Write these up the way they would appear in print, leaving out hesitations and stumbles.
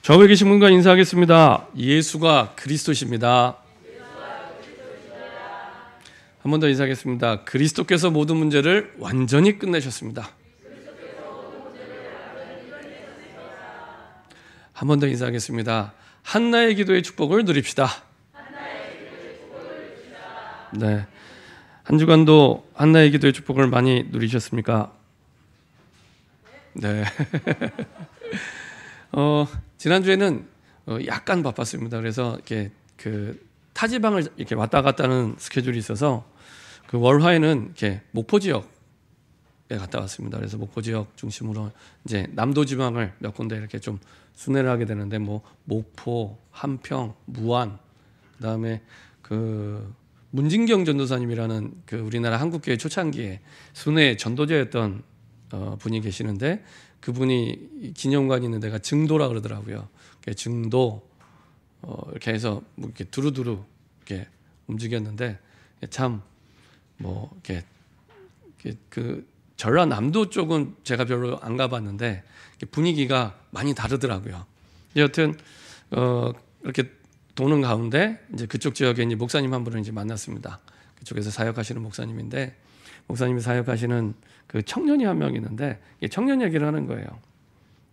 좌우에 계신 분과 인사하겠습니다. 예수가 그리스도십니다. 한 번 더 인사하겠습니다. 그리스도께서 모든 문제를 완전히 끝내셨습니다. 한 번 더 인사하겠습니다. 한나의 기도의 축복을 누립시다. 네, 한 주간도 한나의 기도의 축복을 많이 누리셨습니까? 네. 지난주에는 약간 바빴습니다. 그래서 이렇게 타지방을 이렇게 왔다 갔다 하는 스케줄이 있어서 월화에는 이렇게 목포 지역에 갔다 왔습니다. 그래서 목포 지역 중심으로 이제 남도 지방을 몇 군데 이렇게 좀 순회를 하게 되는데 목포, 한평, 무안, 그다음에 문진경 전도사님이라는 우리나라 한국교회 초창기에 순회 전도자였던 분이 계시는데 그분이 기념관이 있는 데가 증도라 그러더라고요. 증도 이렇게 해서 이렇게 두루두루 이렇게 움직였는데 참 이렇게 전라남도 쪽은 제가 별로 안 가봤는데 분위기가 많이 다르더라고요. 여튼 이렇게 도는 가운데 이제 그쪽 지역에 이제 목사님 한 분을 이제 만났습니다. 그쪽에서 사역하시는 목사님인데 목사님이 사역하시는 청년이 한 명 있는데 청년 얘기를 하는 거예요.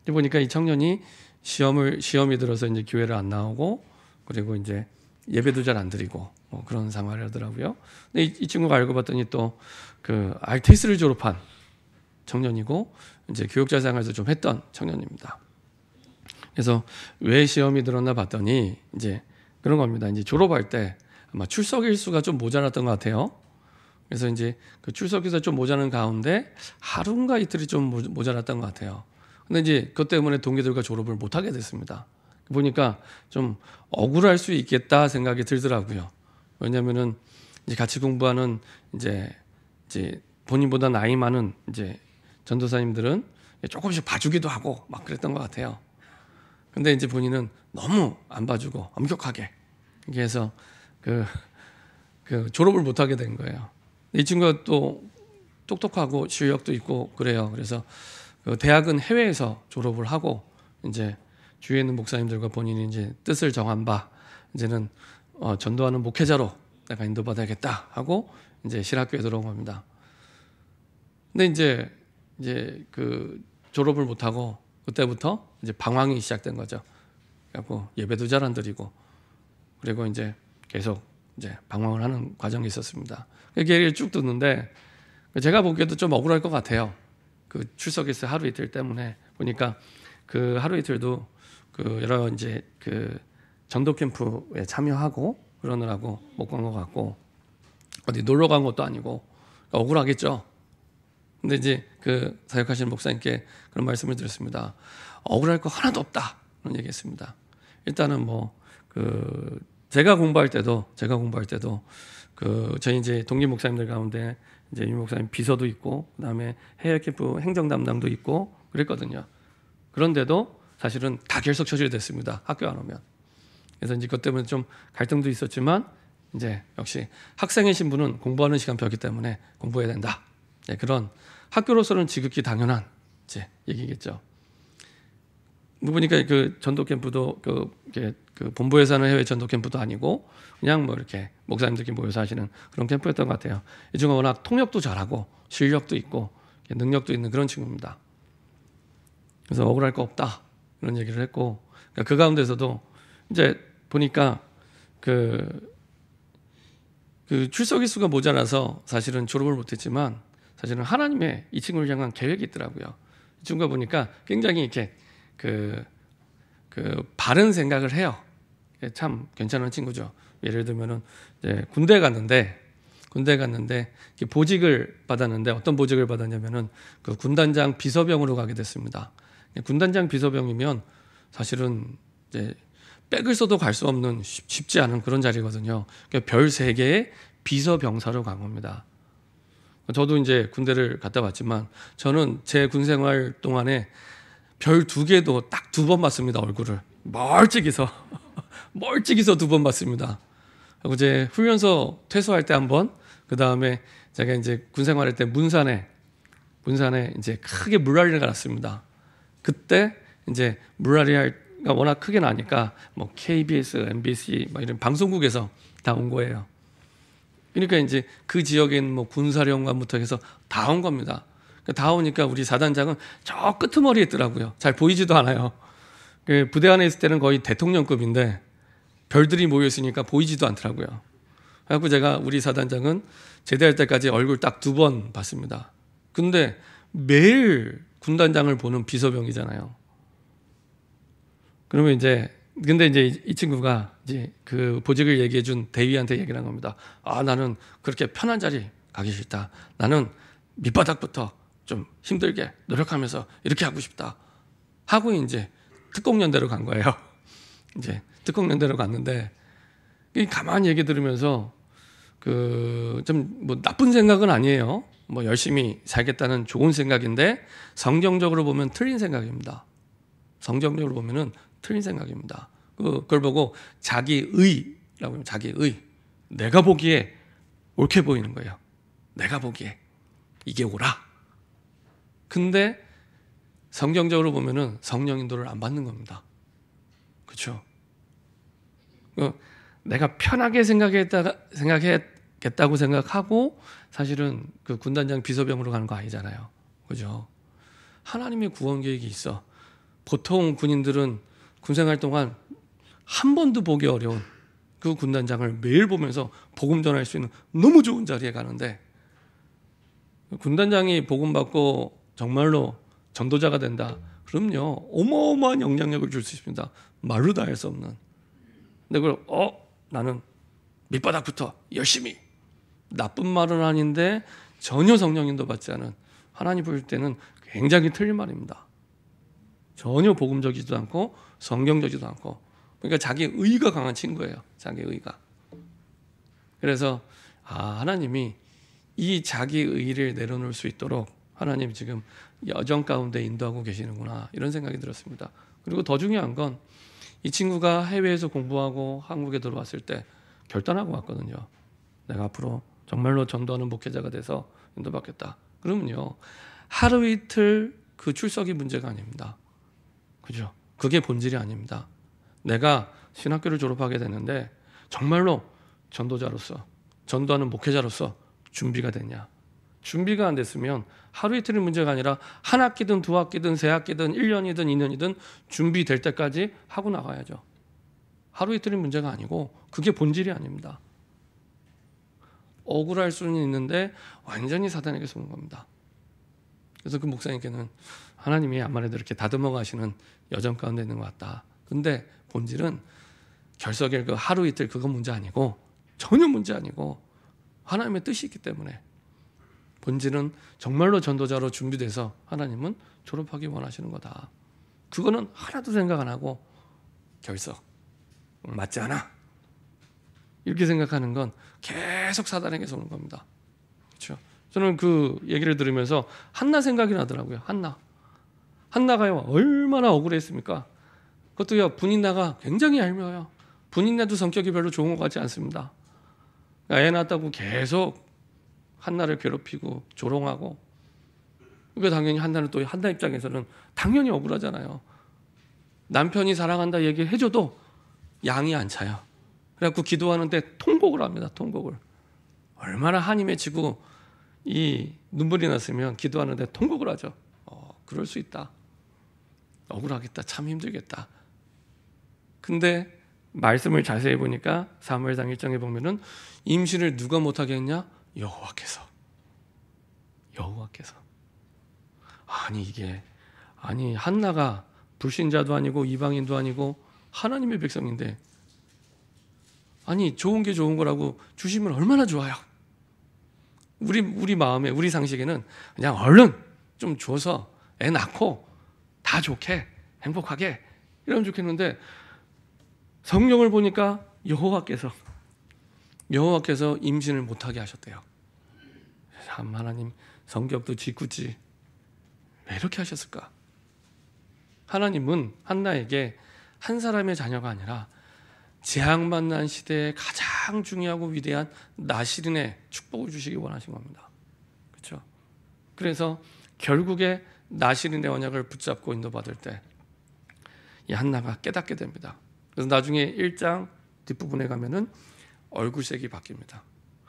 보니까 이 청년이 시험이 들어서 이제 교회를 안 나오고 그리고 이제 예배도 잘 안 드리고 그런 생활을 하더라고요. 근데 이 친구가 알고 봤더니 또 RTS를 졸업한 청년이고 이제 교육자 생활도 좀 했던 청년입니다. 그래서 왜 시험이 들었나 봤더니 이제 그런 겁니다. 이제 졸업할 때 아마 출석 일수가 좀 모자랐던 것 같아요. 그래서 이제 출석에서 좀 모자란 가운데 하루인가 이틀이 좀 모자랐던 것 같아요. 근데 이제 그것 때문에 동기들과 졸업을 못 하게 됐습니다. 보니까 좀 억울할 수 있겠다 생각이 들더라고요. 왜냐면은 이제 같이 공부하는 이제 본인보다 나이 많은 이제 전도사님들은 조금씩 봐주기도 하고 막 그랬던 것 같아요. 근데 이제 본인은 너무 안 봐주고 엄격하게 이렇게 해서 졸업을 못 하게 된 거예요. 이 친구가 또 똑똑하고 실력도 있고 그래요. 그래서 대학은 해외에서 졸업을 하고 이제 주위에 있는 목사님들과 본인이 이제 뜻을 정한 바 이제는 전도하는 목회자로 내가 인도받아야겠다 하고 이제 신학교에 들어온 겁니다. 근데 이제 졸업을 못 하고 그때부터 이제 방황이 시작된 거죠. 그래갖고 예배도 잘 안 드리고 그리고 이제 계속 이제 방황을 하는 과정이 있었습니다. 얘기를 쭉 듣는데 제가 보기에도 좀 억울할 것 같아요. 출석일수 하루 이틀 때문에 보니까 하루 이틀도 여러 이제 전도 캠프에 참여하고 그러느라고 못 간 것 같고 어디 놀러 간 것도 아니고 억울하겠죠. 근데 이제 사역하시는 목사님께 그런 말씀을 드렸습니다. 억울할 거 하나도 없다 그런 얘기했습니다. 일단은 제가 공부할 때도 저희 이제 동기 목사님들 가운데 이제 유 목사님 비서도 있고 그다음에 해외 캠프 행정 담당도 있고 그랬거든요. 그런데도 사실은 다 결석 처리됐습니다. 학교 안 오면. 그래서 이제 그것 때문에 좀 갈등도 있었지만 이제 역시 학생의 신분은 공부하는 시간표이기 때문에 공부해야 된다. 네, 그런 학교로서는 지극히 당연한 이제 얘기겠죠. 보니까 전도 캠프도 본부에서 하는 해외 전도 캠프도 아니고 그냥 이렇게 목사님들끼리 모여서 하시는 그런 캠프였던 것 같아요. 이 친구가 워낙 통역도 잘하고 실력도 있고 능력도 있는 그런 친구입니다. 그래서 억울할 거 없다 이런 얘기를 했고 그 가운데서도 이제 보니까 출석 일수가 모자라서 사실은 졸업을 못했지만 사실은 하나님의 이 친구를 향한 계획이 있더라고요. 이 친구가 보니까 굉장히 이렇게 바른 생각을 해요. 참 괜찮은 친구죠. 예를 들면은 이제 군대 갔는데 보직을 받았는데 어떤 보직을 받았냐면은 군단장 비서병으로 가게 됐습니다. 군단장 비서병이면 사실은 이제 백을 써도 갈 수 없는 쉽지 않은 그런 자리거든요. 별 3개의 비서병사로 간 겁니다. 저도 이제 군대를 갔다 왔지만 저는 제 군 생활 동안에 별 2개도 딱 2번 봤습니다. 얼굴을 멀찍이서 2번 봤습니다. 그리고 이제 훈련소 퇴소할 때 1번, 그 다음에 제가 이제 군 생활할 때 문산에 이제 크게 물난리가 났습니다. 그때 이제 물난리 TV가 워낙 크게 나니까 뭐 KBS, MBC 막 이런 방송국에서 다 온 거예요. 그러니까 이제 그 지역에 있는 뭐 군사령관부터 해서 다 온 겁니다. 다 오니까 우리 사단장은 저 끄트머리에 있더라고요. 잘 보이지도 않아요. 부대 안에 있을 때는 거의 대통령급인데 별들이 모여 있으니까 보이지도 않더라고요. 그래서 제가 우리 사단장은 제대할 때까지 얼굴 딱 2번 봤습니다. 근데 매일 군단장을 보는 비서병이잖아요. 그러면 근데 이제 이 친구가 이제 그 보직을 얘기해 준 대위한테 얘기를 한 겁니다. 아, 나는 그렇게 편한 자리 가기 싫다. 나는 밑바닥부터 좀 힘들게 노력하면서 이렇게 하고 싶다. 하고 이제 특공연대로 간 거예요. 이제 특공연대로 갔는데 가만히 얘기 들으면서 그 좀 뭐 나쁜 생각은 아니에요. 뭐 열심히 살겠다는 좋은 생각인데 성경적으로 보면 틀린 생각입니다. 성경적으로 보면은 틀린 생각입니다. 그걸 보고 자기의라고 하면 자기의, 내가 보기에 옳게 보이는 거예요. 내가 보기에 이게 옳아. 근데 성경적으로 보면은 성령 인도를 안 받는 겁니다. 그렇죠? 내가 편하게 생각했겠다고 생각하고 사실은 그 군단장 비서병으로 가는 거 아니잖아요. 그죠? 하나님의 구원 계획이 있어. 보통 군인들은 군생활 동안 한 번도 보기 어려운 그 군단장을 매일 보면서 복음 전할 수 있는 너무 좋은 자리에 가는데, 군단장이 복음 받고 정말로 전도자가 된다. 그럼요, 어마어마한 영향력을 줄 수 있습니다. 말로 다 할 수 없는. 근데 그걸 나는 밑바닥부터 열심히, 나쁜 말은 아닌데 전혀 성령인도 받지 않은, 하나님 볼 때는 굉장히 틀린 말입니다. 전혀 복음적이지도 않고 성경적이지도 않고. 그러니까 자기 의가 강한 친구예요. 자기 의가. 그래서 하나님이 이 자기 의를 내려놓을 수 있도록 하나님이 지금 여정 가운데 인도하고 계시는구나, 이런 생각이 들었습니다. 그리고 더 중요한 건 이 친구가 해외에서 공부하고 한국에 들어왔을 때 결단하고 왔거든요. 내가 앞으로 정말로 전도하는 목회자가 돼서 인도받겠다. 그러면요, 하루 이틀 그 출석이 문제가 아닙니다. 그죠? 그게 본질이 아닙니다. 내가 신학교를 졸업하게 되는데 정말로 전도자로서, 전도하는 목회자로서 준비가 됐냐? 준비가 안 됐으면 하루 이틀의 문제가 아니라 한 학기든 두 학기든 세 학기든 1년이든 2년이든 준비될 때까지 하고 나가야죠. 하루 이틀의 문제가 아니고 그게 본질이 아닙니다. 억울할 수는 있는데 완전히 사단에게 속는 겁니다. 그래서 그 목사님께는 하나님이 아무래도 이렇게 다듬어 가시는 여정 가운데 있는 것 같다. 근데 본질은 결석일 그 하루 이틀 그건 문제 아니고, 전혀 문제 아니고 하나님의 뜻이 있기 때문에, 본질은 정말로 전도자로 준비돼서 하나님은 졸업하기 원하시는 거다. 그거는 하나도 생각 안 하고 결석 맞지 않아, 이렇게 생각하는 건 계속 사단에게 속는 겁니다. 그렇죠? 저는 그 얘기를 들으면서 한나 생각이 나더라고요. 한나가요, 얼마나 억울했습니까? 그것도요, 분인나가 굉장히 얄미워요. 분인나도 성격이 별로 좋은 것 같지 않습니다. 애 낳았다고 계속 한나를 괴롭히고 조롱하고, 그러니까 당연히 한나는, 또 한나 입장에서는 당연히 억울하잖아요. 남편이 사랑한다 얘기해줘도 양이 안 차요. 그래갖고 기도하는데 통곡을 합니다. 통곡을. 얼마나 한이 맺히고 이 눈물이 났으면 기도하는데 통곡을 하죠. 그럴 수 있다. 억울하겠다. 참 힘들겠다. 근데 말씀을 자세히 보니까 사무엘상 1장에 보면은 임신을 누가 못하게 했냐? 여호와께서. 아니 한나가 불신자도 아니고 이방인도 아니고 하나님의 백성인데, 아니 좋은 게 좋은 거라고 주시면 얼마나 좋아요. 우리 마음에, 우리 상식에는 그냥 얼른 좀 줘서 애 낳고 다 좋게 행복하게 이러면 좋겠는데, 성경을 보니까 여호와께서 임신을 못하게 하셨대요. 참, 하나님 성격도 짓궂지, 왜 이렇게 하셨을까? 하나님은 한나에게 한 사람의 자녀가 아니라 재앙만난 시대에 가장 중요하고 위대한 나실인의 축복을 주시기 원하신 겁니다. 그렇죠? 그래서 결국에 나실인의 언약을 붙잡고 인도받을 때 이 한나가 깨닫게 됩니다. 그래서 나중에 1장 뒷부분에 가면은 얼굴색이 바뀝니다.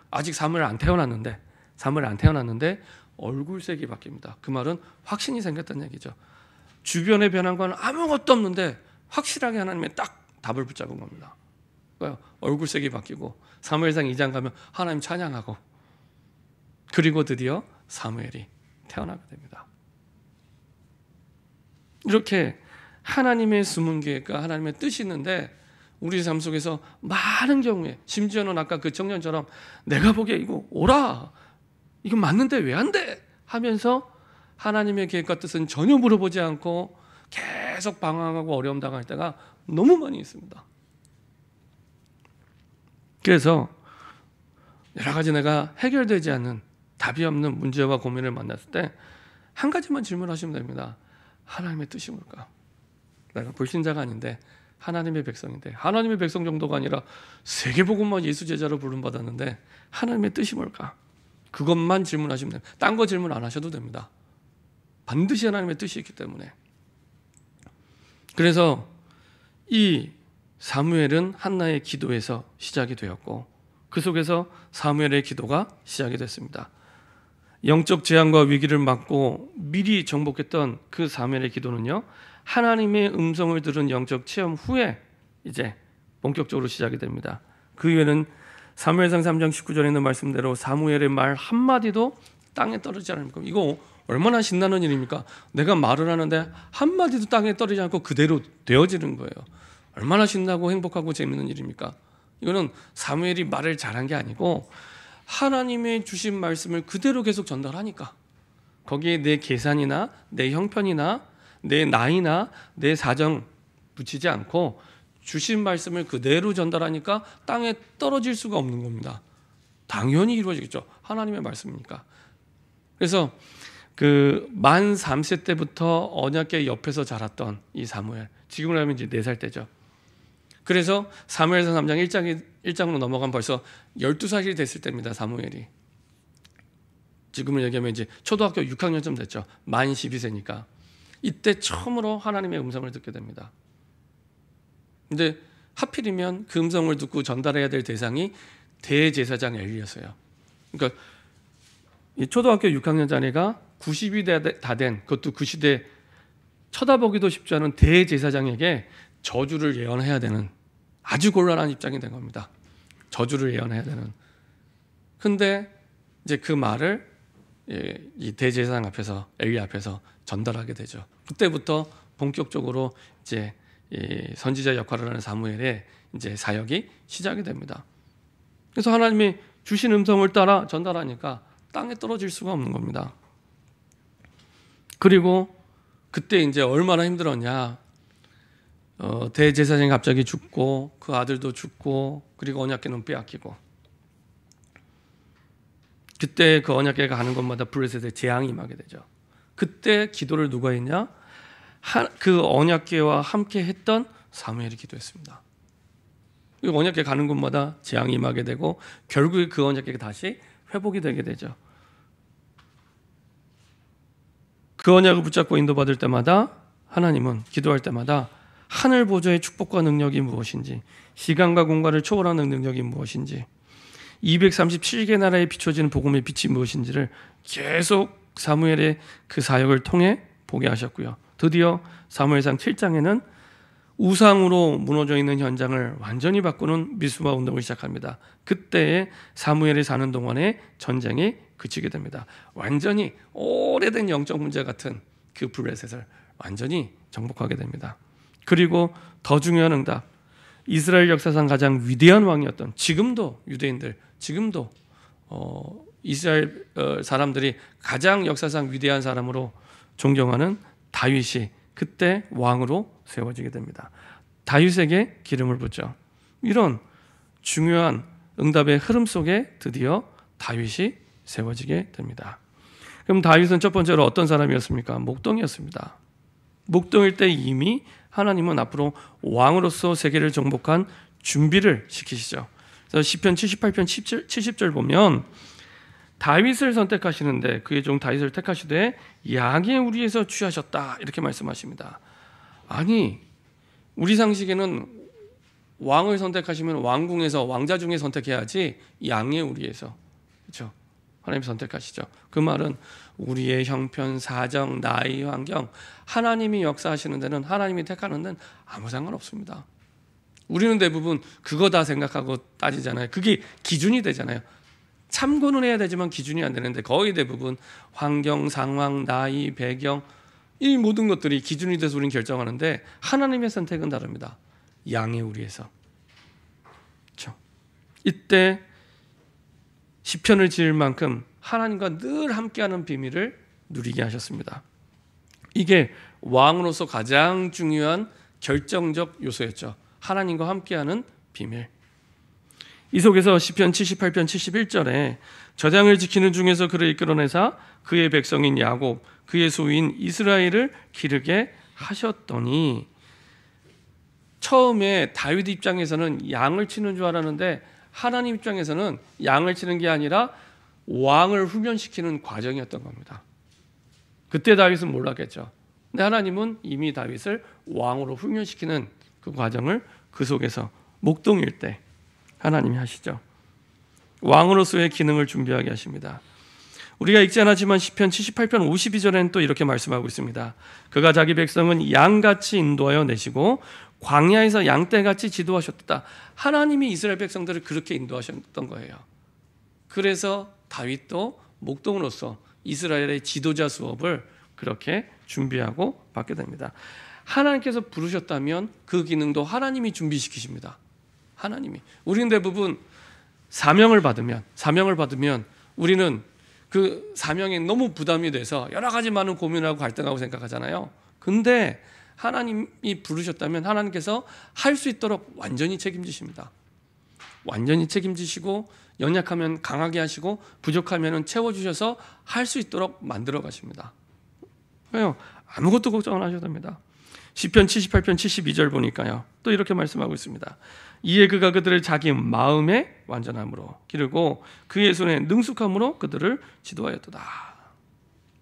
아직 사무엘 안 태어났는데 얼굴색이 바뀝니다. 그 말은 확신이 생겼다는 얘기죠. 주변의 변한 아무것도 없는데 확실하게 하나님의 딱 답을 붙잡은 겁니다. 얼굴색이 바뀌고 사무엘상 2장 가면 하나님 찬양하고, 그리고 드디어 사무엘이 태어나게 됩니다. 이렇게 하나님의 숨은 계획과 하나님의 뜻이 있는데 우리 삶 속에서 많은 경우에, 심지어는 아까 그 청년처럼 내가 보기에 이거 오라, 이거 맞는데 왜 안 돼? 하면서 하나님의 계획과 뜻은 전혀 물어보지 않고 계속 방황하고 어려움 당할 때가 너무 많이 있습니다. 그래서 여러 가지 내가 해결되지 않는, 답이 없는 문제와 고민을 만났을 때 한 가지만 질문하시면 됩니다. 하나님의 뜻이 뭘까? 내가 불신자가 아닌데 하나님의 백성인데, 하나님의 백성 정도가 아니라 세계복음만 예수 제자로 부름받았는데 하나님의 뜻이 뭘까? 그것만 질문하시면 됩니다. 딴 거 질문 안 하셔도 됩니다. 반드시 하나님의 뜻이 있기 때문에. 그래서 이 사무엘은 한나의 기도에서 시작이 되었고, 그 속에서 사무엘의 기도가 시작이 됐습니다. 영적 재앙과 위기를 막고 미리 정복했던 그 사무엘의 기도는요, 하나님의 음성을 들은 영적 체험 후에 이제 본격적으로 시작이 됩니다. 그 이후에는 사무엘상 3장 19절에 있는 말씀대로 사무엘의 말 한마디도 땅에 떨어지지 않습니까? 이거 얼마나 신나는 일입니까? 내가 말을 하는데 한마디도 땅에 떨어지지 않고 그대로 되어지는 거예요. 얼마나 신나고 행복하고 재밌는 일입니까? 이거는 사무엘이 말을 잘한 게 아니고 하나님의 주신 말씀을 그대로 계속 전달하니까, 거기에 내 계산이나 내 형편이나 내 나이나 내 사정 붙이지 않고 주신 말씀을 그대로 전달하니까 땅에 떨어질 수가 없는 겁니다. 당연히 이루어지겠죠. 하나님의 말씀이니까. 그래서 그 만 3세 때부터 언약궤 옆에서 자랐던 이 사무엘, 지금으로 하면 이제 4살 때죠. 그래서 사무엘상 3장 1장으로 넘어가면 벌써 12살이 됐을 때입니다. 사무엘이. 지금을 얘기하면 이제 초등학교 6학년쯤 됐죠. 만 12세니까. 이때 처음으로 하나님의 음성을 듣게 됩니다. 근데 하필이면 그 음성을 듣고 전달해야 될 대상이 대제사장 엘리였어요. 그러니까 이 초등학교 6학년 자네가 90이 다 된, 그것도 그 시대 쳐다보기도 쉽지 않은 대제사장에게 저주를 예언해야 되는 아주 곤란한 입장이 된 겁니다. 저주를 예언해야 되는. 근데 이제 그 말을 이 대제사장 앞에서, 엘리 앞에서 전달하게 되죠. 그때부터 본격적으로 이제 이 선지자 역할을 하는 사무엘의 이제 사역이 시작이 됩니다. 그래서 하나님이 주신 음성을 따라 전달하니까 땅에 떨어질 수가 없는 겁니다. 그리고 그때 이제 얼마나 힘들었냐. 대제사장이 갑자기 죽고 그 아들도 죽고, 그리고 언약궤는 빼앗기고, 그때 그 언약궤가 가는 곳마다 블레셋의 재앙이 임하게 되죠. 그때 기도를 누가 했냐? 그 언약궤와 함께 했던 사무엘이 기도했습니다. 언약궤 가는 곳마다 재앙이 임하게 되고 결국에 그 언약궤가 다시 회복이 되게 되죠. 그 언약을 붙잡고 인도받을 때마다 하나님은 기도할 때마다 하늘 보좌의 축복과 능력이 무엇인지, 시간과 공간을 초월하는 능력이 무엇인지, 237개 나라에 비춰지는 복음의 빛이 무엇인지를 계속 사무엘의 그 사역을 통해 보게 하셨고요. 드디어 사무엘상 7장에는 우상으로 무너져 있는 현장을 완전히 바꾸는 미스바 운동을 시작합니다. 그때에 사무엘이 사는 동안에 전쟁이 그치게 됩니다. 완전히 오래된 영적 문제 같은 그 블레셋을 완전히 정복하게 됩니다. 그리고 더 중요한 응답, 이스라엘 역사상 가장 위대한 왕이었던, 지금도 유대인들, 지금도 이스라엘 사람들이 가장 역사상 위대한 사람으로 존경하는 다윗이 그때 왕으로 세워지게 됩니다. 다윗에게 기름을 붓죠. 이런 중요한 응답의 흐름 속에 드디어 다윗이 세워지게 됩니다. 그럼 다윗은 첫 번째로 어떤 사람이었습니까? 목동이었습니다. 목동일 때 이미 하나님은 앞으로 왕으로서 세계를 정복한 준비를 시키시죠. 그래서 시편 78편 70절 보면 다윗을 선택하시는데 그의 종 다윗을 택하시되 양의 우리에서 취하셨다, 이렇게 말씀하십니다. 아니, 우리 상식에는 왕을 선택하시면 왕궁에서 왕자 중에 선택해야지 양의 우리에서, 그렇죠? 하나님 선택하시죠. 그 말은 우리의 형편, 사정, 나이, 환경, 하나님이 역사하시는 데는, 하나님이 택하는 데는 아무 상관없습니다. 우리는 대부분 그거 다 생각하고 따지잖아요. 그게 기준이 되잖아요. 참고는 해야 되지만 기준이 안 되는데, 거의 대부분 환경, 상황, 나이, 배경, 이 모든 것들이 기준이 돼서 우리는 결정하는데, 하나님의 선택은 다릅니다. 양의 우리에서. 그렇죠? 이때 시편을 지을 만큼 하나님과 늘 함께하는 비밀을 누리게 하셨습니다. 이게 왕으로서 가장 중요한 결정적 요소였죠. 하나님과 함께하는 비밀. 이 속에서 시편 78편 71절에 저장을 지키는 중에서 그를 이끌어내사 그의 백성인 야곱, 그의 소유인 이스라엘을 기르게 하셨더니, 처음에 다윗 입장에서는 양을 치는 줄 알았는데, 하나님 입장에서는 양을 치는 게 아니라 왕을 훈련시키는 과정이었던 겁니다. 그때 다윗은 몰랐겠죠. 근데 하나님은 이미 다윗을 왕으로 훈련시키는 그 과정을 그 속에서 목동일 때 하나님이 하시죠. 왕으로서의 기능을 준비하게 하십니다. 우리가 읽지 않았지만 시편 78편 52절에는 또 이렇게 말씀하고 있습니다. 그가 자기 백성은 양같이 인도하여 내시고 광야에서 양떼같이 지도하셨다. 하나님이 이스라엘 백성들을 그렇게 인도하셨던 거예요. 그래서 다윗도 목동으로서 이스라엘의 지도자 수업을 그렇게 준비하고 받게 됩니다. 하나님께서 부르셨다면 그 기능도 하나님이 준비시키십니다. 하나님이. 우리는 대부분 사명을 받으면 우리는 그 사명에 너무 부담이 돼서 여러 가지 많은 고민하고 갈등하고 생각하잖아요. 근데 하나님이 부르셨다면 하나님께서 할 수 있도록 완전히 책임지십니다. 완전히 책임지시고, 연약하면 강하게 하시고, 부족하면 채워주셔서 할 수 있도록 만들어 가십니다. 왜요? 아무것도 걱정 안 하셔도 됩니다. 시편 78편 72절 보니까요, 또 이렇게 말씀하고 있습니다. 이에 그가 그들을 자기 마음의 완전함으로 기르고 그의 손에 능숙함으로 그들을 지도하였도다.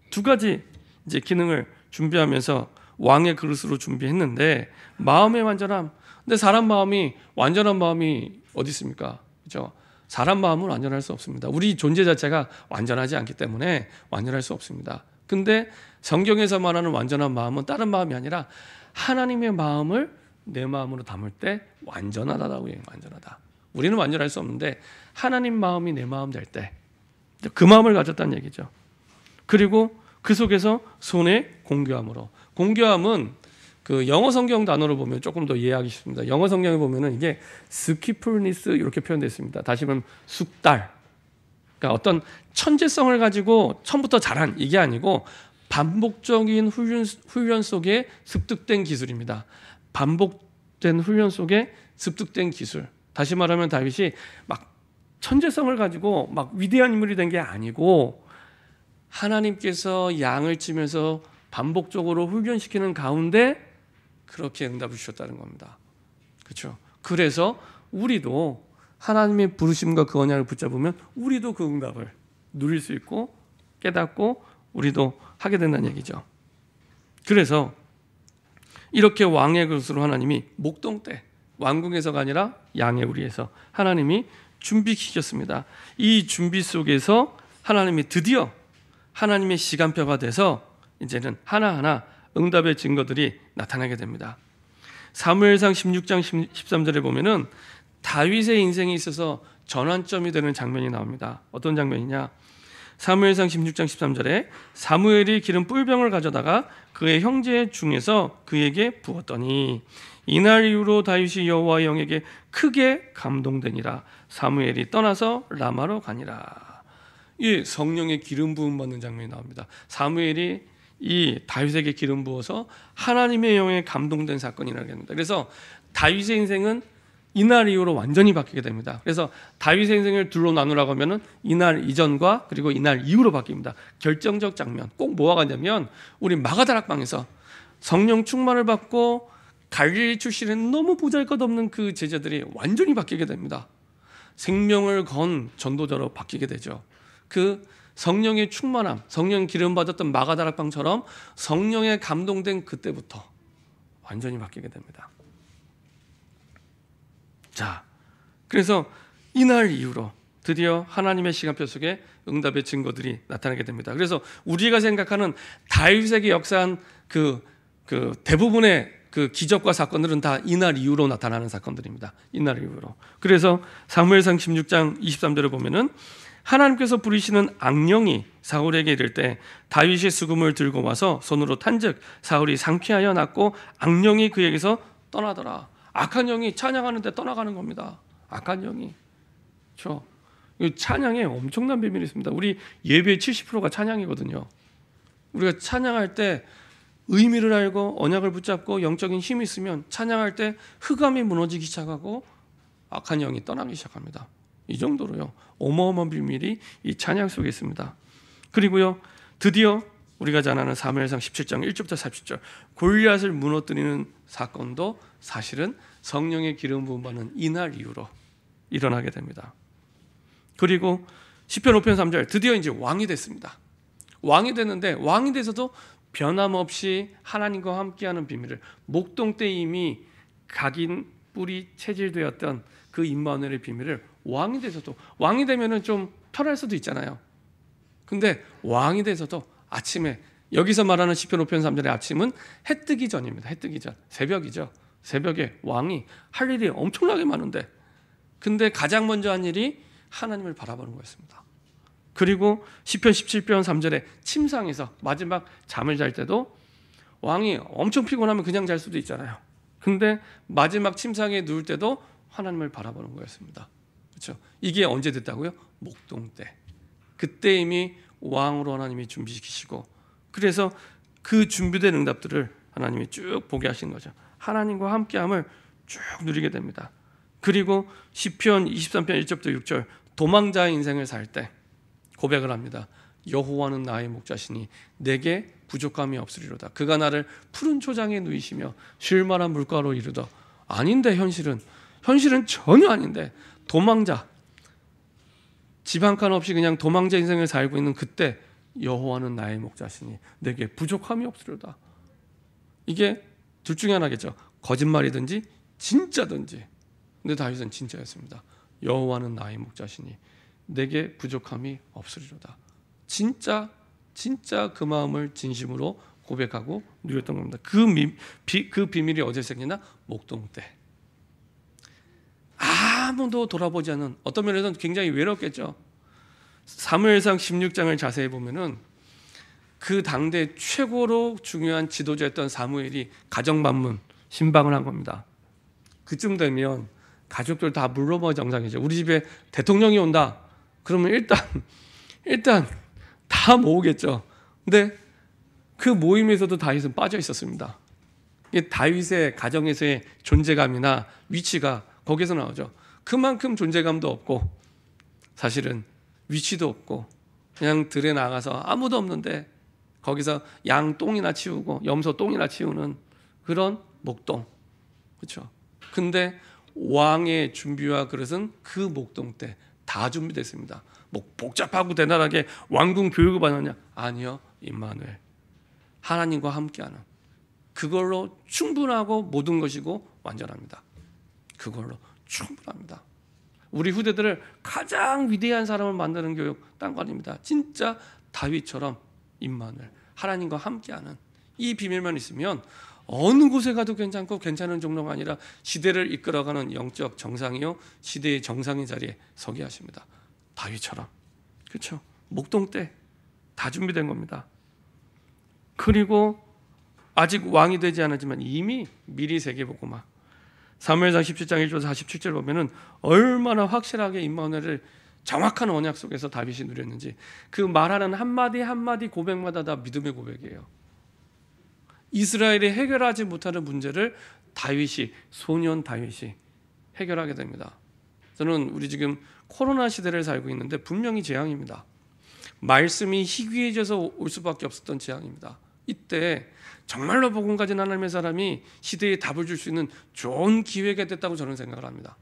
두 가지 이제 기능을 준비하면서 왕의 그릇으로 준비했는데, 마음의 완전함. 근데 사람 마음이, 완전한 마음이 어디 있습니까? 그렇죠? 사람 마음은 완전할 수 없습니다. 우리 존재 자체가 완전하지 않기 때문에 완전할 수 없습니다. 근데 성경에서 말하는 완전한 마음은 다른 마음이 아니라 하나님의 마음을 내 마음으로 담을 때 완전하다라고 해요. 완전하다. 우리는 완전할 수 없는데 하나님 마음이 내 마음 될 때 그 마음을 가졌다는 얘기죠. 그리고 그 속에서 손에 공교함으로. 공교함은 그 영어 성경 단어로 보면 조금 더 이해하기 쉽습니다. 영어 성경에 보면은 이게 스키플니스 이렇게 표현되어 있습니다. 다시 보면 숙달. 그러니까 어떤 천재성을 가지고 처음부터 잘한 이게 아니고 반복적인 훈련 속에 습득된 기술입니다. 반복된 훈련 속에 습득된 기술. 다시 말하면 다윗이 막 천재성을 가지고 막 위대한 인물이 된 게 아니고 하나님께서 양을 치면서 반복적으로 훈련시키는 가운데 그렇게 응답을 주셨다는 겁니다. 그렇죠? 그래서 우리도 하나님의 부르심과 그 언약을 붙잡으면 우리도 그 응답을 누릴 수 있고 깨닫고 우리도 하게 된다는 얘기죠. 그래서 이렇게 왕의 그릇으로 하나님이 목동 때 왕궁에서가 아니라 양의 우리에서 하나님이 준비시켰습니다. 이 준비 속에서 하나님이 드디어 하나님의 시간표가 돼서 이제는 하나하나 응답의 증거들이 나타나게 됩니다. 사무엘상 16장 13절에 보면은 다윗의 인생에 있어서 전환점이 되는 장면이 나옵니다. 어떤 장면이냐? 사무엘상 16장 13절에 사무엘이 기름 뿔병을 가져다가 그의 형제 중에서 그에게 부었더니 이날 이후로 다윗이 여호와의 영에게 크게 감동되니라. 사무엘이 떠나서 라마로 가니라. 이 성령의 기름 부음 받는 장면이 나옵니다. 사무엘이 이 다윗에게 기름 부어서 하나님의 영에 감동된 사건이라고 합니다. 그래서 다윗의 인생은 이날 이후로 완전히 바뀌게 됩니다. 그래서 다윗의 인생을 둘로 나누라고 하면은 이날 이전과 그리고 이날 이후로 바뀝니다. 결정적 장면 꼭 뭐가 가냐면 우리 마가다락방에서 성령 충만을 받고 갈릴리 출신의 너무 보잘것없는 그 제자들이 완전히 바뀌게 됩니다. 생명을 건 전도자로 바뀌게 되죠. 그 성령의 충만함, 성령 기름 받았던 마가다락방처럼 성령에 감동된 그때부터 완전히 바뀌게 됩니다. 자, 그래서 이날 이후로 드디어 하나님의 시간표 속에 응답의 증거들이 나타나게 됩니다. 그래서 우리가 생각하는 다윗에게 역사한 그 대부분의 그 기적과 사건들은 다 이날 이후로 나타나는 사건들입니다. 이날 이후로. 그래서 사무엘상 16장 23절을 보면은 하나님께서 부리시는 악령이 사울에게 이를 때 다윗이 수금을 들고 와서 손으로 탄즉 사울이 상쾌하여 났고 악령이 그에게서 떠나더라. 악한 영이 찬양하는데 떠나가는 겁니다. 악한 영이. 그렇죠? 찬양에 엄청난 비밀이 있습니다. 우리 예배의 70%가 찬양이거든요. 우리가 찬양할 때 의미를 알고 언약을 붙잡고 영적인 힘이 있으면 찬양할 때 흑암이 무너지기 시작하고 악한 영이 떠나기 시작합니다. 이 정도로요. 어마어마한 비밀이 이 찬양 속에 있습니다. 그리고요. 드디어 우리가 잘 아는 사무엘상 17장 1절부터 40절 골리앗을 무너뜨리는 사건도 사실은 성령의 기름 부음 받는 이날 이후로 일어나게 됩니다. 그리고 시편 5편 3절 드디어 이제 왕이 됐습니다. 왕이 됐는데 왕이 돼서도 변함없이 하나님과 함께하는 비밀을 목동 때 이미 각인 뿌리 체질되었던 그 임마누엘의 비밀을 왕이 돼서도 왕이 되면은 좀 편할 수도 있잖아요. 근데 왕이 돼서도 아침에 여기서 말하는 시편 5편 3절의 아침은 해 뜨기 전입니다. 해 뜨기 전 새벽이죠. 새벽에 왕이 할 일이 엄청나게 많은데 근데 가장 먼저 한 일이 하나님을 바라보는 거였습니다. 그리고 시편 17편 3절에 침상에서 마지막 잠을 잘 때도 왕이 엄청 피곤하면 그냥 잘 수도 있잖아요. 근데 마지막 침상에 누울 때도 하나님을 바라보는 거였습니다. 그렇죠? 이게 언제 됐다고요? 목동 때. 그때 이미 왕으로 하나님이 준비시키시고 그래서 그 준비된 응답들을 하나님이 쭉 보게 하신 거죠. 하나님과 함께함을 쭉 누리게 됩니다. 그리고 시편 23편 1절부터 6절 도망자의 인생을 살 때 고백을 합니다. 여호와는 나의 목자시니 내게 부족함이 없으리로다. 그가 나를 푸른 초장에 누이시며 쉴 만한 물가로 이르다. 아닌데 현실은 전혀 아닌데 도망자 집 한 칸 없이 그냥 도망자 인생을 살고 있는 그때 여호와는 나의 목자시니 내게 부족함이 없으리로다. 이게 둘 중에 하나겠죠. 거짓말이든지 진짜든지. 근데 다윗은 진짜였습니다. 여호와는 나의 목자시니 내게 부족함이 없으리로다. 진짜 그 마음을 진심으로 고백하고 누렸던 겁니다. 그 비밀이 어디서 생기나? 목동 때. 아무도 돌아보지 않는 어떤 면에서는 굉장히 외롭겠죠. 사무엘상 16장을 자세히 보면은 그 당대 최고로 중요한 지도자였던 사무엘이 가정 방문 신방을 한 겁니다. 그쯤 되면 가족들 다 물러봐 정상이죠. 우리 집에 대통령이 온다. 그러면 일단 다 모으겠죠. 근데 그 모임에서도 다윗은 빠져 있었습니다. 이게 다윗의 가정에서의 존재감이나 위치가 거기서 나오죠. 그만큼 존재감도 없고 사실은 위치도 없고 그냥 들에 나가서 아무도 없는데 거기서 양 똥이나 치우고 염소 똥이나 치우는 그런 목동. 그렇죠? 근데 왕의 준비와 그릇은 그 목동 때 다 준비됐습니다. 뭐 복잡하고 대단하게 왕궁 교육을 받았냐? 아니요. 임마누엘. 하나님과 함께하는 그걸로 충분하고 모든 것이고 완전합니다. 그걸로 충분합니다. 우리 후대들을 가장 위대한 사람을 만드는 교육 딴 거 아닙니다. 진짜 다윗처럼 임마누엘 하나님과 함께하는 이 비밀만 있으면 어느 곳에 가도 괜찮고 괜찮은 정도가 아니라 시대를 이끌어가는 영적 정상이요 시대의 정상의 자리에 서게 하십니다. 다윗처럼. 그렇죠? 목동 때 다 준비된 겁니다. 그리고 아직 왕이 되지 않았지만 이미 미리 세계보고 막 사무엘상 17장 1절 47절 보면은 얼마나 확실하게 임마누엘을 정확한 언약 속에서 다윗이 누렸는지 그 말하는 한마디 한마디 고백마다 다 믿음의 고백이에요. 이스라엘이 해결하지 못하는 문제를 소년 다윗이 해결하게 됩니다. 저는 우리 지금 코로나 시대를 살고 있는데 분명히 재앙입니다. 말씀이 희귀해져서 올 수밖에 없었던 재앙입니다. 이때 정말로 복음 가진 하나님의 사람이 시대에 답을 줄 수 있는 좋은 기회가 됐다고 저는 생각을 합니다.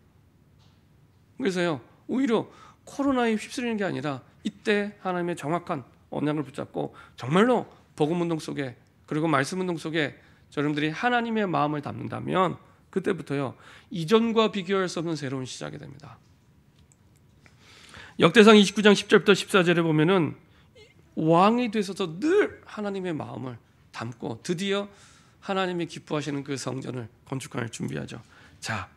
그래서요 오히려 코로나에 휩쓸리는 게 아니라 이때 하나님의 정확한 언약을 붙잡고 정말로 복음 운동 속에 그리고 말씀 운동 속에 여러분들이 하나님의 마음을 담는다면 그때부터요 이전과 비교할 수 없는 새로운 시작이 됩니다. 역대상 29장 10절부터 14절에 보면은 왕이 되셔서 늘 하나님의 마음을 담고 드디어 하나님이 기뻐하시는 그 성전을 건축할 준비하죠. 자,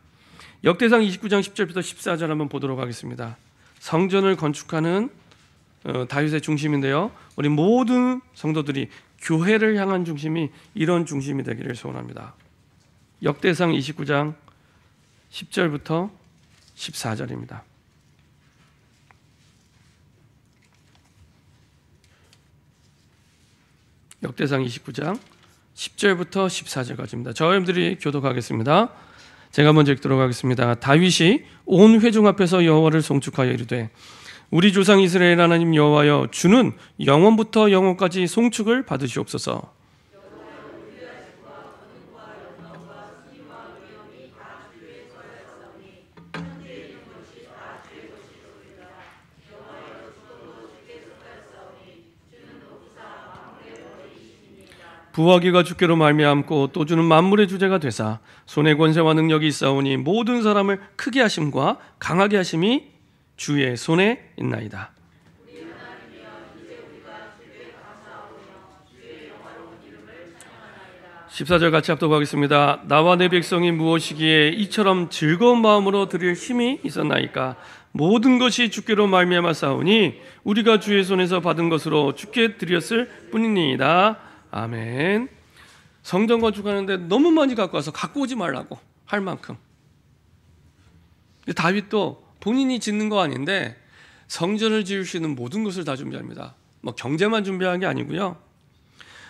역대상 29장 10절부터 14절 한번 보도록 하겠습니다. 성전을 건축하는 다윗의 중심인데요. 우리 모든 성도들이 교회를 향한 중심이 이런 중심이 되기를 소원합니다. 역대상 29장 10절부터 14절입니다. 역대상 29장 10절부터 14절까지입니다. 저 여러분들이 교독하겠습니다. 제가 먼저 읽도록 하겠습니다. 다윗이 온 회중 앞에서 여호와를 송축하여 이르되 우리 조상 이스라엘 하나님 여호와여 주는 영원부터 영원까지 송축을 받으시옵소서. 부하기가 주께로 말미암고 또 주는 만물의 주제가 되사 손에 권세와 능력이 있사오니 모든 사람을 크게 하심과 강하게 하심이 주의 손에 있나이다. (14절) 같이 합독하겠습니다. 나와 내 백성이 무엇이기에 이처럼 즐거운 마음으로 드릴 힘이 있었나이까. 모든 것이 주께로 말미암았사오니 우리가 주의 손에서 받은 것으로 주께 드렸을 뿐이니이다. 아멘. 성전 건축하는데 너무 많이 갖고 와서 갖고 오지 말라고 할 만큼. 다윗도 본인이 짓는 거 아닌데 성전을 지을 수 있는 모든 것을 다 준비합니다. 뭐 경제만 준비한 게 아니고요.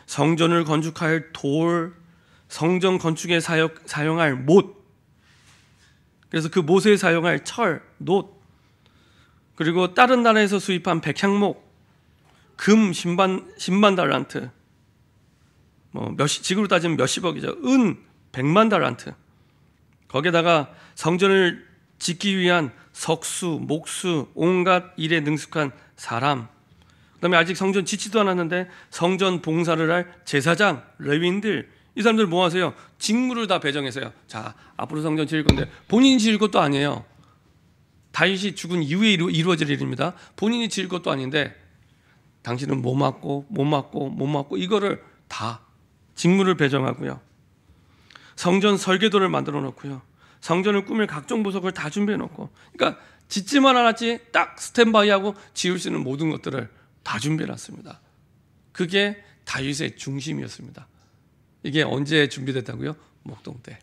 성전을 건축할 돌, 성전 건축에 사용할 못, 그래서 그 못에 사용할 철, 놋, 그리고 다른 나라에서 수입한 백향목, 금 10만 달란트, 지금으로 따지면 몇십억이죠. 은 100만 달란트. 거기에다가 성전을 짓기 위한 석수, 목수, 온갖 일에 능숙한 사람, 그다음에 아직 성전 짓지도 않았는데 성전 봉사를 할 제사장, 레위인들, 이 사람들 뭐 하세요? 직무를 다 배정해서요. 자, 앞으로 성전 지을 건데 본인이 지을 것도 아니에요. 다윗이 죽은 이후에 이루어질 일입니다. 본인이 지을 것도 아닌데 당신은 뭐 맡고 이거를 다 직무를 배정하고요. 성전 설계도를 만들어 놓고요. 성전을 꾸밀 각종 보석을 다 준비해 놓고, 그러니까 짓지만 않았지 딱 스탠바이하고 지을 수 있는 모든 것들을 다 준비해 놨습니다. 그게 다윗의 중심이었습니다. 이게 언제 준비됐다고요? 목동 때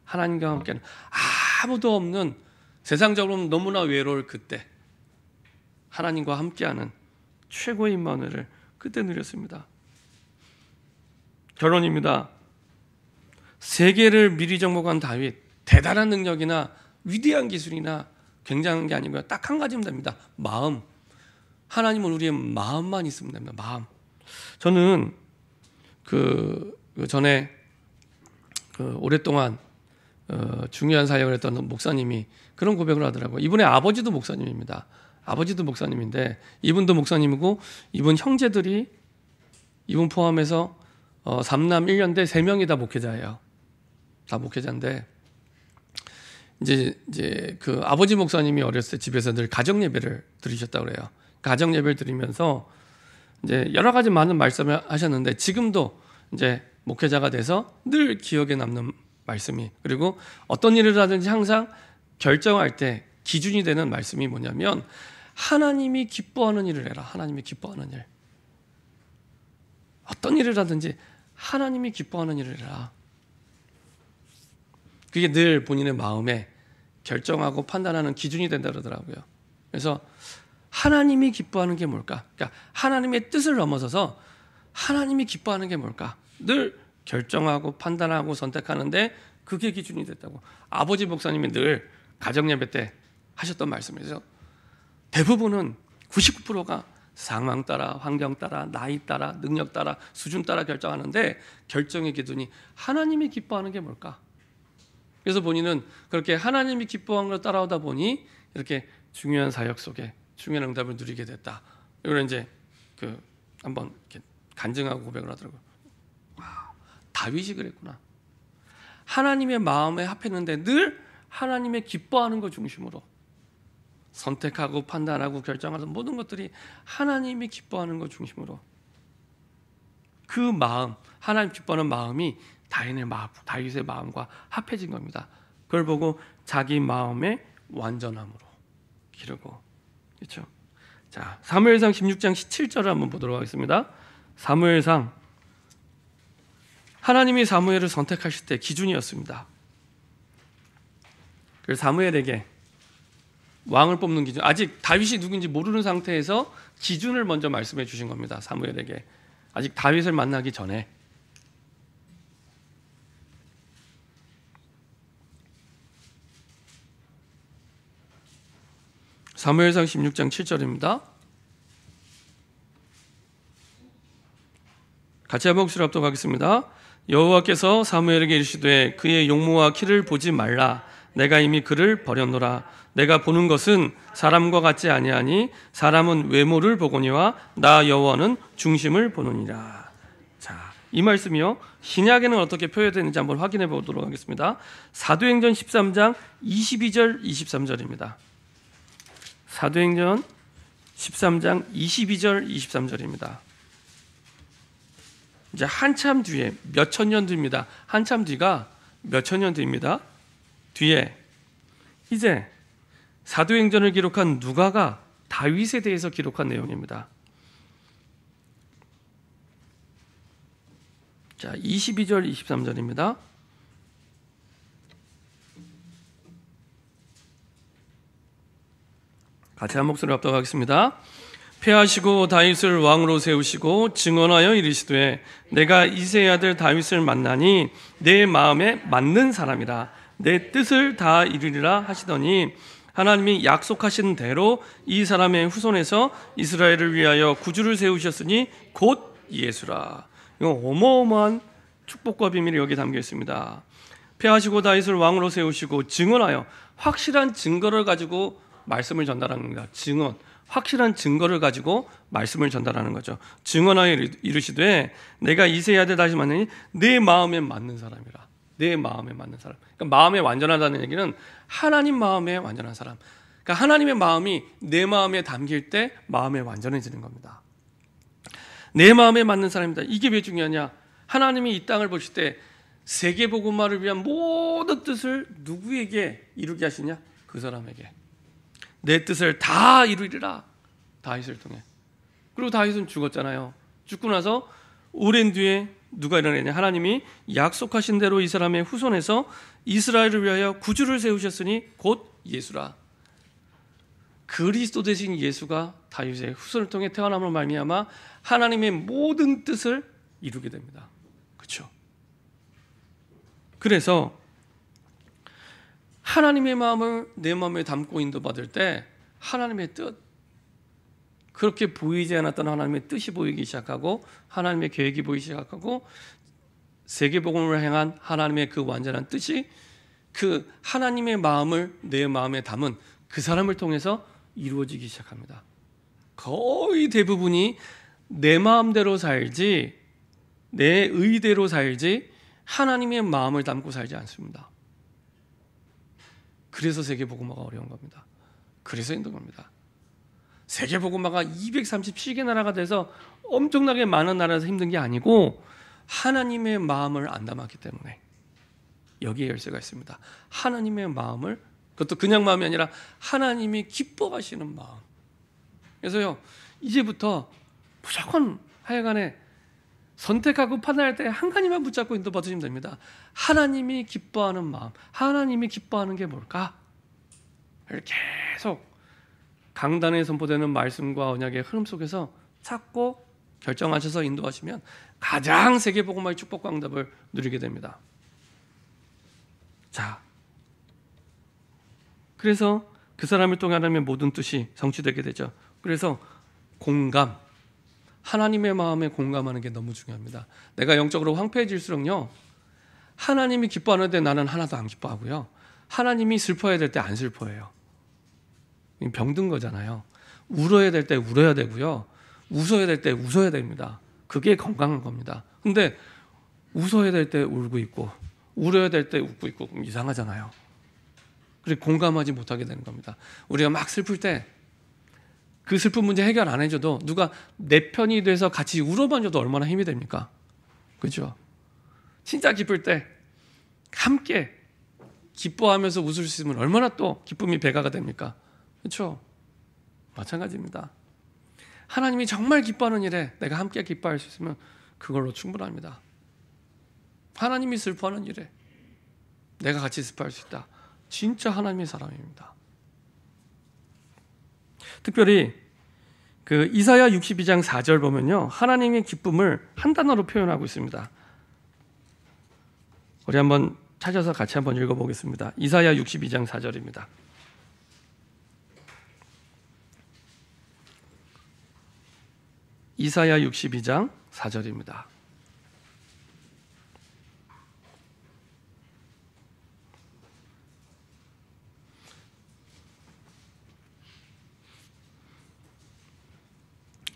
하나님과 함께하는, 아무도 없는, 세상적으로는 너무나 외로울 그때 하나님과 함께하는 최고의 임마누엘을 그때 누렸습니다. 결론입니다. 세계를 미리 정복한 다윗, 대단한 능력이나 위대한 기술이나 굉장한 게 아니고요. 딱 한 가지면 됩니다. 마음. 하나님은 우리의 마음만 있으면 됩니다. 마음. 저는 전에 오랫동안 중요한 사역을 했던 목사님이 그런 고백을 하더라고요. 이분의 아버지도 목사님입니다. 아버지도 목사님인데 이분도 목사님이고 이분 형제들이 이분 포함해서 3남 1년대 3명이 다 목회자예요. 다 목회자인데 이제 그 아버지 목사님이 어렸을 때 집에서 늘 가정 예배를 드리셨다고 그래요. 가정 예배를 드리면서 이제 여러 가지 많은 말씀을 하셨는데 지금도 이제 목회자가 돼서 늘 기억에 남는 말씀이, 그리고 어떤 일을 하든지 항상 결정할 때 기준이 되는 말씀이 뭐냐면 하나님이 기뻐하는 일을 해라. 하나님이 기뻐하는 일. 어떤 일을 하든지 하나님이 기뻐하는 일을 해라. 그게 늘 본인의 마음에 결정하고 판단하는 기준이 된다 그러더라고요. 그래서 하나님이 기뻐하는 게 뭘까? 그러니까 하나님의 뜻을 넘어서서 하나님이 기뻐하는 게 뭘까? 늘 결정하고 판단하고 선택하는데 그게 기준이 됐다고. 아버지 목사님이 늘 가정예배 때 하셨던 말씀이죠. 대부분은 99%가 상황 따라, 환경 따라, 나이 따라, 능력 따라, 수준 따라 결정하는데 결정의 기준이 하나님이 기뻐하는 게 뭘까? 그래서 본인은 그렇게 하나님이 기뻐하는 걸 따라오다 보니 이렇게 중요한 사역 속에 중요한 응답을 누리게 됐다. 이걸 이제 한번 이렇게 간증하고 고백을 하더라고요. 와, 다윗이 그랬구나. 하나님의 마음에 합했는데 늘 하나님의 기뻐하는 것 중심으로 선택하고 판단하고 결정하는 모든 것들이 하나님이 기뻐하는 것 중심으로 그 마음, 하나님 기뻐하는 마음이 다윗의 마음과 합해진 겁니다. 그걸 보고 자기 마음의 완전함으로 기르고, 그렇죠? 자, 사무엘상 16장 17절을 한번 보도록 하겠습니다. 사무엘상, 하나님이 사무엘을 선택하실 때 기준이었습니다. 그래서 사무엘에게 왕을 뽑는 기준, 아직 다윗이 누군지 모르는 상태에서 기준을 먼저 말씀해 주신 겁니다. 사무엘에게 아직 다윗을 만나기 전에. 사무엘상 16장 7절입니다. 같이 한번 복습 하겠습니다. 여호와께서 사무엘에게 이르시되 그의 용모와 키를 보지 말라. 내가 이미 그를 버렸노라. 내가 보는 것은 사람과 같지 아니하니 사람은 외모를 보거니와 나 여호와는 중심을 보느니라. 자, 이 말씀이요, 신약에는 어떻게 표현되는지 한번 확인해 보도록 하겠습니다. 사도행전 13장 22절 23절입니다. 사도행전 13장 22절 23절입니다. 이제 한참 뒤에, 몇 천 년 뒤입니다. 한참 뒤가 몇 천 년 뒤입니다. 뒤에 이제 사도행전을 기록한 누가가 다윗에 대해서 기록한 내용입니다. 자, 22절 23절입니다. 같이 한 목소리로 합독하겠습니다. 패하시고 다윗을 왕으로 세우시고 증언하여 이르시되 내가 이새의 아들 다윗을 만나니 내 마음에 맞는 사람이라 내 뜻을 다 이루리라 하시더니 하나님이 약속하신 대로 이 사람의 후손에서 이스라엘을 위하여 구주를 세우셨으니 곧 예수라. 이거 어마어마한 축복과 비밀이 여기 담겨 있습니다. 패하시고 다윗을 왕으로 세우시고 증언하여, 확실한 증거를 가지고 말씀을 전달하는 겁니다. 증언, 확실한 증거를 가지고 말씀을 전달하는 거죠. 증언하여 이르시되 내가 이새의 아들 다시 만나니 내 마음에 맞는 사람이라. 내 마음에 맞는 사람. 그러니까 마음에 완전하다는 얘기는 하나님 마음에 완전한 사람. 그러니까 하나님의 마음이 내 마음에 담길 때 마음에 완전해지는 겁니다. 내 마음에 맞는 사람이다. 이게 왜 중요하냐? 하나님이 이 땅을 보실 때 세계복음화를 위한 모든 뜻을 누구에게 이루게 하시냐? 그 사람에게. 내 뜻을 다 이루리라. 다윗을 통해. 그리고 다윗은 죽었잖아요. 죽고 나서 오랜 뒤에 누가 일어나냐? 하나님이 약속하신 대로 이 사람의 후손에서 이스라엘을 위하여 구주를 세우셨으니 곧 예수라. 그리스도 되신 예수가 다윗의 후손을 통해 태어남으로 말미암아 하나님의 모든 뜻을 이루게 됩니다. 그렇죠? 그래서 하나님의 마음을 내 마음에 담고 인도받을 때 하나님의 뜻, 그렇게 보이지 않았던 하나님의 뜻이 보이기 시작하고 하나님의 계획이 보이기 시작하고 세계복음을 향한 하나님의 그 완전한 뜻이 그 하나님의 마음을 내 마음에 담은 그 사람을 통해서 이루어지기 시작합니다. 거의 대부분이 내 마음대로 살지 내 의대로 살지 하나님의 마음을 담고 살지 않습니다. 그래서 세계복음화가 어려운 겁니다. 그래서 힘든 겁니다. 세계복음화가 237개 나라가 돼서 엄청나게 많은 나라에서 힘든 게 아니고 하나님의 마음을 안 담았기 때문에 여기에 열쇠가 있습니다. 하나님의 마음을, 그것도 그냥 마음이 아니라 하나님이 기뻐하시는 마음. 그래서요, 이제부터 무조건 하여간에 선택하고 판단할 때 한 가지만 붙잡고 인도받으시면 됩니다. 하나님이 기뻐하는 마음, 하나님이 기뻐하는 게 뭘까? 계속 강단에 선포되는 말씀과 언약의 흐름 속에서 찾고 결정하셔서 인도하시면 가장 세계복음화의 축복과 응답을 누리게 됩니다. 자, 그래서 그 사람을 통해 하나님의 모든 뜻이 성취되게 되죠. 그래서 공감, 하나님의 마음에 공감하는 게 너무 중요합니다. 내가 영적으로 황폐해질수록요, 하나님이 기뻐하는데 나는 하나도 안 기뻐하고요, 하나님이 슬퍼해야 될 때 안 슬퍼해요. 병든 거잖아요. 울어야 될 때 울어야 되고요, 웃어야 될 때 웃어야 됩니다. 그게 건강한 겁니다. 근데 웃어야 될 때 울고 있고 울어야 될 때 웃고 있고 이상하잖아요. 그리고 공감하지 못하게 되는 겁니다. 우리가 막 슬플 때 그 슬픈 문제 해결 안 해줘도 누가 내 편이 돼서 같이 울어만 줘도 얼마나 힘이 됩니까? 그렇죠? 진짜 기쁠 때 함께 기뻐하면서 웃을 수 있으면 얼마나 또 기쁨이 배가가 됩니까? 그렇죠? 마찬가지입니다. 하나님이 정말 기뻐하는 일에 내가 함께 기뻐할 수 있으면 그걸로 충분합니다. 하나님이 슬퍼하는 일에 내가 같이 슬퍼할 수 있다. 진짜 하나님의 사람입니다. 특별히 그 이사야 62장 4절 보면요, 하나님의 기쁨을 한 단어로 표현하고 있습니다. 우리 한번 찾아서 같이 한번 읽어보겠습니다. 이사야 62장 4절입니다. 이사야 62장 4절입니다.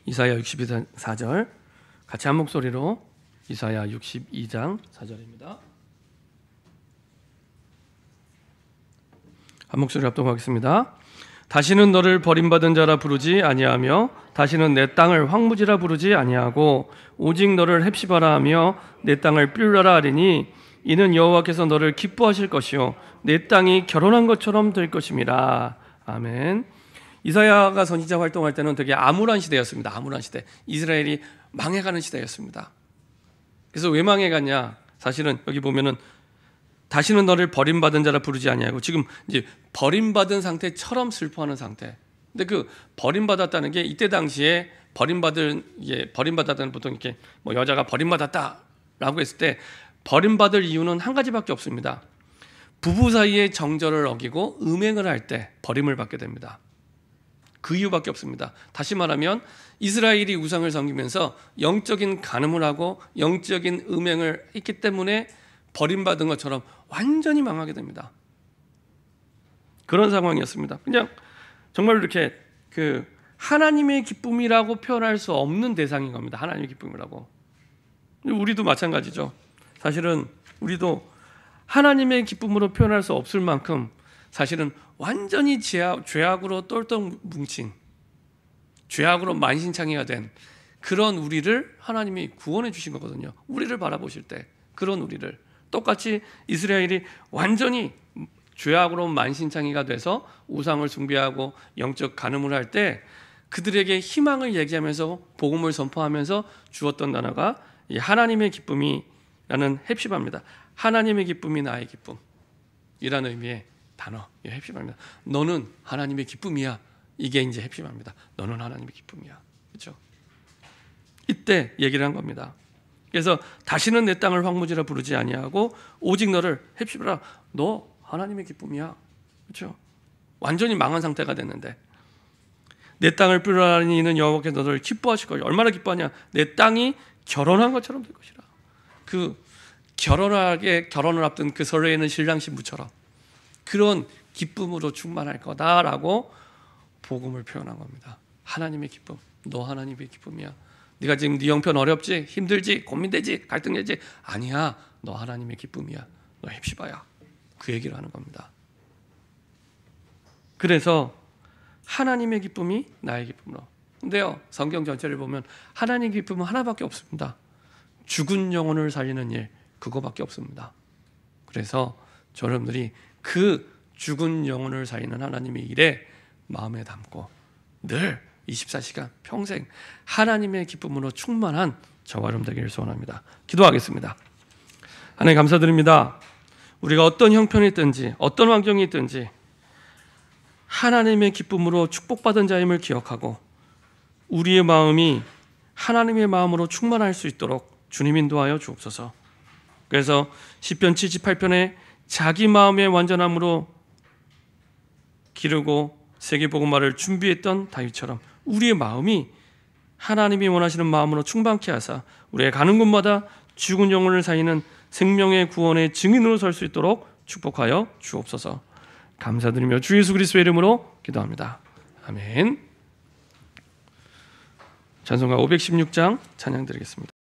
이사야 62장 4절 같이 한 목소리로 이사야 62장 4절입니다. 한 목소리 합동하겠습니다. 다시는 너를 버림받은 자라 부르지 아니하며 다시는 내 땅을 황무지라 부르지 아니하고 오직 너를 헵시바라 하며 내 땅을 뷸라라 하리니 이는 여호와께서 너를 기뻐하실 것이요 내 땅이 결혼한 것처럼 될 것임이라. 아멘. 이사야가 선지자 활동할 때는 되게 암울한 시대였습니다. 암울한 시대. 이스라엘이 망해가는 시대였습니다. 그래서 왜 망해갔냐? 사실은 여기 보면은 다시는 너를 버림받은 자라 부르지 아니하고 지금 이제 버림받은 상태처럼 슬퍼하는 상태. 근데 그 버림받았다는 게 이때 당시에 버림받았다는 보통 이렇게 뭐 여자가 버림받았다라고 했을 때 버림받을 이유는 한 가지밖에 없습니다. 부부 사이의 정절을 어기고 음행을 할 때 버림을 받게 됩니다. 그 이유밖에 없습니다. 다시 말하면 이스라엘이 우상을 섬기면서 영적인 간음을 하고 영적인 음행을 했기 때문에 버림받은 것처럼 완전히 망하게 됩니다. 그런 상황이었습니다. 그냥 정말 이렇게 그 하나님의 기쁨이라고 표현할 수 없는 대상인 겁니다. 하나님의 기쁨이라고. 우리도 마찬가지죠. 사실은 우리도 하나님의 기쁨으로 표현할 수 없을 만큼 사실은 완전히 죄악으로 똘똘 뭉친, 죄악으로 만신창이가 된 그런 우리를 하나님이 구원해 주신 거거든요. 우리를 바라보실 때 그런 우리를 똑같이 이스라엘이 완전히 죄악으로 만신창이가 돼서 우상을 숭배하고 영적 간음을 할 때 그들에게 희망을 얘기하면서 복음을 선포하면서 주었던 단어가 이 하나님의 기쁨이라는 헵시바입니다. 하나님의 기쁨이 나의 기쁨이라는 의미의 단어, 헵시바입니다. 너는 하나님의 기쁨이야. 이게 이제 헵시바입니다. 너는 하나님의 기쁨이야. 그렇죠? 이때 얘기를 한 겁니다. 그래서 다시는 내 땅을 황무지라 부르지 아니하고 오직 너를 헵시바라. 너 하나님의 기쁨이야. 그렇죠? 완전히 망한 상태가 됐는데 내 땅을 뷸라니 이는 여호와께서 너를 기뻐하실 것이야. 얼마나 기뻐하냐? 내 땅이 결혼한 것처럼 될 것이라. 그 결혼을 앞둔 그 설레이는 신랑 신부처럼 그런 기쁨으로 충만할 거다라고 복음을 표현한 겁니다. 하나님의 기쁨. 너 하나님의 기쁨이야. 네가 지금 네 형편 어렵지? 힘들지? 고민되지? 갈등되지? 아니야. 너 하나님의 기쁨이야. 너 헵시바야. 그 얘기를 하는 겁니다. 그래서 하나님의 기쁨이 나의 기쁨으로. 근데요, 성경 전체를 보면 하나님의 기쁨은 하나밖에 없습니다. 죽은 영혼을 살리는 일, 그거밖에 없습니다. 그래서 여러분들이 그 죽은 영혼을 살리는 하나님의 일에 마음에 담고 늘 24시간 평생 하나님의 기쁨으로 충만한 저와 여러분 되기를 소원합니다. 기도하겠습니다. 하나님 감사드립니다. 우리가 어떤 형편이 있든지 어떤 환경이 있든지 하나님의 기쁨으로 축복받은 자임을 기억하고 우리의 마음이 하나님의 마음으로 충만할 수 있도록 주님 인도하여 주옵소서. 그래서 시편 78편에 자기 마음의 완전함으로 기르고 세계복음화를 준비했던 다윗처럼 우리의 마음이 하나님이 원하시는 마음으로 충만케 하사 우리의 가는 곳마다 죽은 영혼을 살리는 생명의 구원의 증인으로 설 수 있도록 축복하여 주옵소서. 감사드리며 주 예수 그리스도의 이름으로 기도합니다. 아멘. 찬송가 516장 찬양 드리겠습니다.